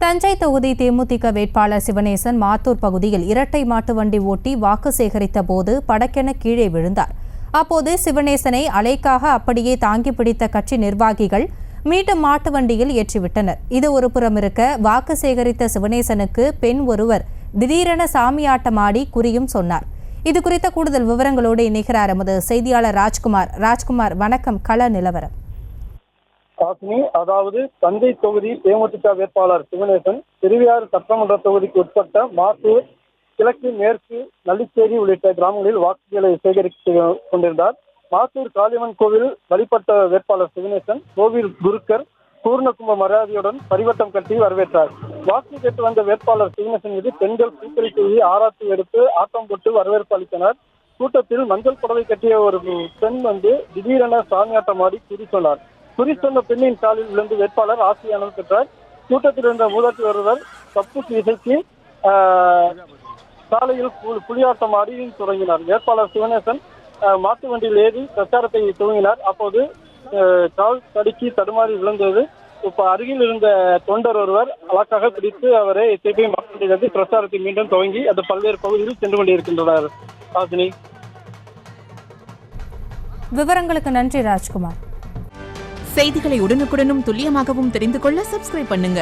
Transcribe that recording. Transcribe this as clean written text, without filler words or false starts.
தஞ்சை தொகுதி தேமுதிக வேட்பாளர் சிவனேசன் மாத்தூர் பகுதியில் இரட்டை மாட்டு வண்டி ஓட்டி வாக்கு சேகரித்த போது படக்கென கீழே விழுந்தார். அப்போது சிவனேசனை அலைக்காக அப்படியே தாங்கி பிடித்த கட்சி நிர்வாகிகள் மீண்டும் மாட்டு வண்டியில் ஏற்றிவிட்டனர். இது ஒரு புறம் இருக்க, வாக்கு சேகரித்த சிவனேசனுக்கு பெண் ஒருவர் திடீரென சாமியாட்டமாடி குறியும் சொன்னார். இது குறித்த கூடுதல் விவரங்களோடு இணைகிறார் எமது செய்தியாளர் ராஜ்குமார். ராஜ்குமார், வணக்கம். கள நிலவரம். அதாவது தஞ்சை தொகுதி தேமுதிக வேட்பாளர் சிவனேசன் திருவையாறு சட்டமன்ற தொகுதிக்கு உட்பட்ட மாத்தூர், கிழக்கு, மேற்கு, நல்லிச்சேரி உள்ளிட்ட கிராமங்களில் வாக்குகளை சேகரித்து கொண்டிருந்தார். மாத்தூர் காளியம்மன் கோவில் வழிபட்ட வேட்பாளர் சிவனேசன் கோவில் குருக்கர் பூர்ண கும்ப மரியாதையுடன் பரிவட்டம் கட்டி வரவேற்றார். வாக்கு கேட்டு வந்த வேட்பாளர் சிவனேசன் மீது பெண்கள் பூக்களை தூவி ஆராத்தி எடுத்து ஆட்டம் போட்டு வரவேற்பு அளித்தனர். கூட்டத்தில் மஞ்சள் புடவை கட்டிய ஒரு பெண் திடீரென சாமியாட்டமாடி குறி சொன்னார். குறி சொன்ன பெண்ணின் காலில் விழுந்து வேட்பாளர் ஆசையானல் பெற்றார். கூட்டத்தில் இருந்த மூதாட்டி ஒருவர் தப்பு இசைக்கு சாலையில் புலியாட்டம் ஆடி தொடங்கினார். வேட்பாளர் சிவனேசன் மாட்டு வண்டியில் ஏறி பிரச்சாரத்தை துவங்கினார். அப்போது கால் தடுக்கி தடுமாறி விழுந்தது. அருகில் இருந்த தொண்டர் ஒருவர் அழகாக பிடித்து அவரை திருப்பி மாட்டு பிரச்சாரத்தை மீண்டும் துவங்கி அது பல்வேறு பகுதியில் சென்று கொண்டிருக்கின்றனர். விவரங்களுக்கு நன்றி ராஜ்குமார். செய்திகளை உடனுக்குடனும் துல்லியமாகவும் தெரிந்து கொள்ள சப்ஸ்கிரைப் பண்ணுங்க.